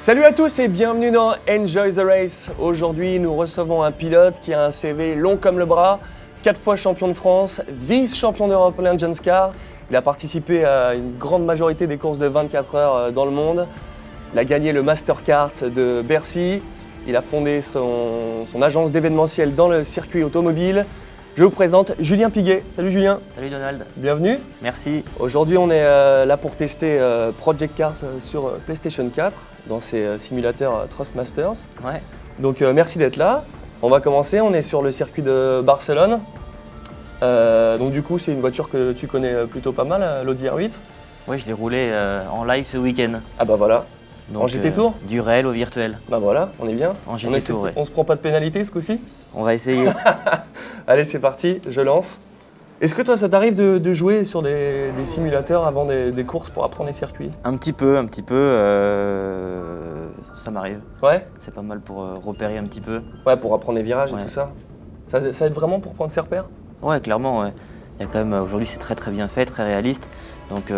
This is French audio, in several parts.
Salut à tous et bienvenue dans Enjoy the Race. Aujourd'hui, nous recevons un pilote qui a un CV long comme le bras, 4 fois champion de France, vice-champion d'Europe Legends Car. Il a participé à une grande majorité des courses de 24 heures dans le monde. Il a gagné le Mastercard de Bercy. Il a fondé son agence d'événementiel dans le circuit automobile. Je vous présente Julien Piguet. Salut Julien. Salut Donald. Bienvenue. Merci. Aujourd'hui, on est là pour tester Project Cars sur PlayStation 4 dans ces simulateurs Thrustmasters. Ouais. Donc merci d'être là. On va commencer, on est sur le circuit de Barcelone. Donc du coup, c'est une voiture que tu connais plutôt pas mal, l'Audi R8. Ouais, je l'ai roulé en live ce week-end. Ah bah voilà. Donc, en GT Tour du réel au virtuel. Bah voilà, on est bien. En GT Tour, ouais. On se prend pas de pénalité ce coup-ci? On va essayer. Allez, c'est parti, je lance. Est-ce que toi, ça t'arrive de jouer sur des simulateurs avant des courses pour apprendre les circuits? Un petit peu. Ça m'arrive. Ouais. C'est pas mal pour repérer un petit peu. Ouais, pour apprendre les virages Ouais. et tout ça. Ça aide vraiment pour prendre ses repères? Ouais, clairement. Ouais. Il y a quand même aujourd'hui, c'est très bien fait, très réaliste. Donc,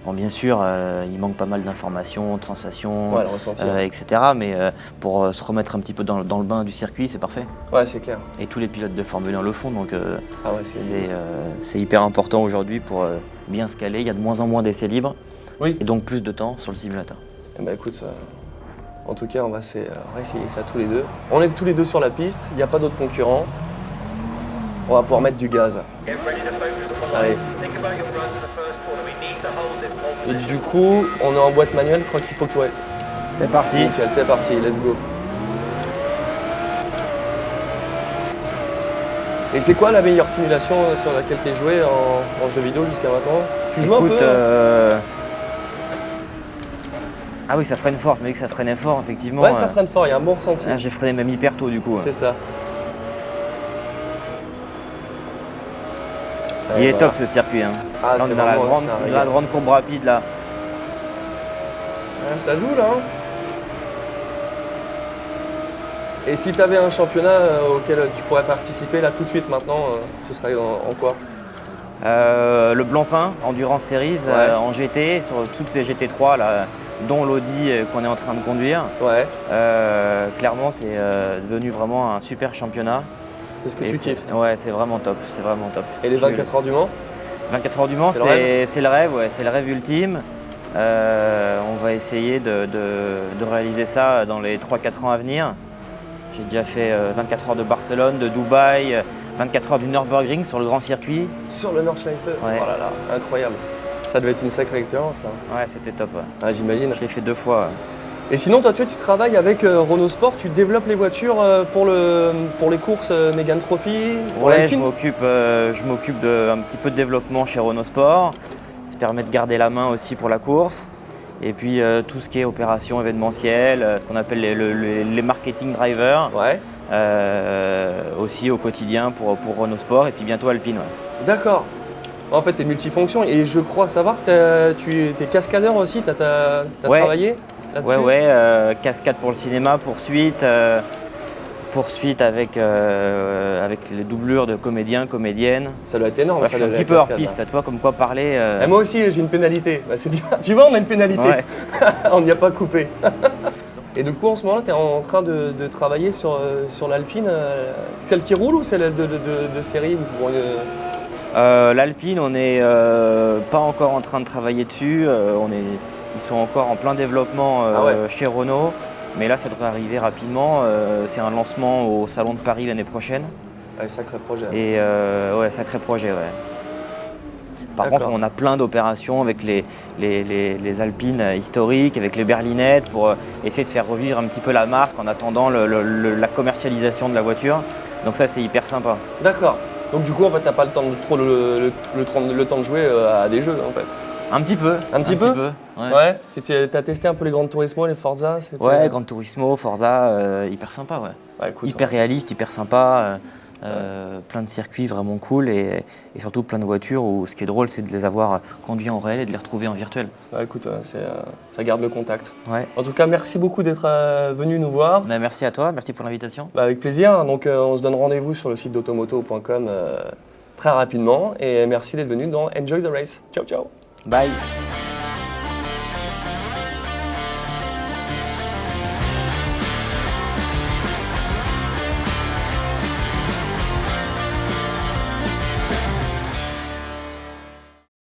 bon, bien sûr, il manque pas mal d'informations, de sensations, Ouais, le ressenti. etc. Mais pour se remettre un petit peu dans le bain du circuit, c'est parfait. Ouais, c'est clair. Et tous les pilotes de Formule 1 le font, donc Ah ouais, c'est hyper important aujourd'hui pour bien se caler. Il y a de moins en moins d'essais libres Oui. et donc plus de temps sur le simulateur. Eh ben écoute, en tout cas, on va essayer ça tous les deux. On est tous les deux sur la piste, il n'y a pas d'autres concurrents. On va pouvoir mettre du gaz. Allez. Et du coup, on est en boîte manuelle, je crois qu'il faut que... Ouais. C'est parti. Nickel, c'est parti, let's go. Et c'est quoi la meilleure simulation sur laquelle tu as joué en jeu vidéo jusqu'à maintenant? Tu joues un peu Ah oui, ça freine fort, mais que ça freinait fort, effectivement. Ouais, ça freine fort, il y a un bon ressenti. J'ai freiné même hyper tôt, du coup. C'est ça. Il est top ce circuit. Hein. Ah, là, on c'est est dans la grande courbe rapide, là. Ah, ça joue, là. Hein. Et si tu avais un championnat auquel tu pourrais participer, là, tout de suite, maintenant, ce serait en quoi? Le Blancpain, Endurance Series, Ouais. en GT, sur toutes ces GT3, là, dont l'Audi qu'on est en train de conduire. Ouais. Clairement, c'est devenu vraiment un super championnat. C'est ce que tu kiffes. Ouais, c'est vraiment top, c'est vraiment top. Et les 24 heures du Mans? 24 heures du Mans, c'est le rêve, ouais, c'est le rêve ultime. On va essayer de réaliser ça dans les 3-4 ans à venir. J'ai déjà fait 24 heures de Barcelone, de Dubaï, 24 heures du Nürburgring sur le grand circuit. Sur le Nordschleife? Ouais. Oh là là, incroyable. Ça devait être une sacrée expérience, ça. Ouais, c'était top. Ouais. Ah, j'imagine. Je l'ai fait 2 fois. Ouais. Et sinon, toi, tu travailles avec Renault Sport, tu développes les voitures pour les courses Mégane Trophy, pour Ouais, l'Alpine? je m'occupe d'un petit peu de développement chez Renault Sport. Ça permet de garder la main aussi pour la course. Et puis tout ce qui est opération événementielle, ce qu'on appelle les marketing drivers, Ouais. aussi au quotidien pour Renault Sport et puis bientôt Alpine. Ouais. D'accord. En fait, tu es multifonction et je crois savoir que tu es cascadeur aussi, tu as Ouais. travaillé là-dessus? Ouais, cascade pour le cinéma, poursuite avec les doublures de comédiens, comédiennes. Ça doit être énorme. Ouais, ça, je suis un la petit peu hors cascade, piste, là, tu vois, comme quoi parler. Et moi aussi, j'ai une pénalité. Bah, c'est bien. Tu vois, on a une pénalité. Ouais. On n'y a pas coupé. Et du coup, en ce moment-là, tu es en train de travailler sur l'Alpine, celle qui roule ou celle de série pour L'Alpine, on n'est pas encore en train de travailler dessus. Ils sont encore en plein développement Ah ouais. chez Renault. Mais là, ça devrait arriver rapidement. C'est un lancement au Salon de Paris l'année prochaine. Ouais, sacré projet. Et ouais, sacré projet, ouais. Par D'accord. contre, on a plein d'opérations avec les Alpines historiques, avec les berlinettes, pour essayer de faire revivre un petit peu la marque en attendant la commercialisation de la voiture. Donc ça, c'est hyper sympa. D'accord. Donc du coup, en fait, t'as pas le temps le temps de jouer à des jeux, en fait. Un petit peu. Un petit peu Ouais. Ouais. T'as testé un peu les Gran Turismo, les Forza? Ouais, Gran Turismo, Forza, hyper sympa, ouais. Bah, écoute, Hyper réaliste, hyper sympa. Plein de circuits vraiment cool et surtout plein de voitures où ce qui est drôle, c'est de les avoir conduits en réel et de les retrouver en virtuel. Bah, écoute, ça garde le contact. Ouais. En tout cas, merci beaucoup d'être venu nous voir. Bah, merci à toi, merci pour l'invitation. Bah, avec plaisir. Donc, on se donne rendez-vous sur le site d'automoto.com très rapidement. Et merci d'être venu dans Enjoy the Race. Ciao, ciao. Bye.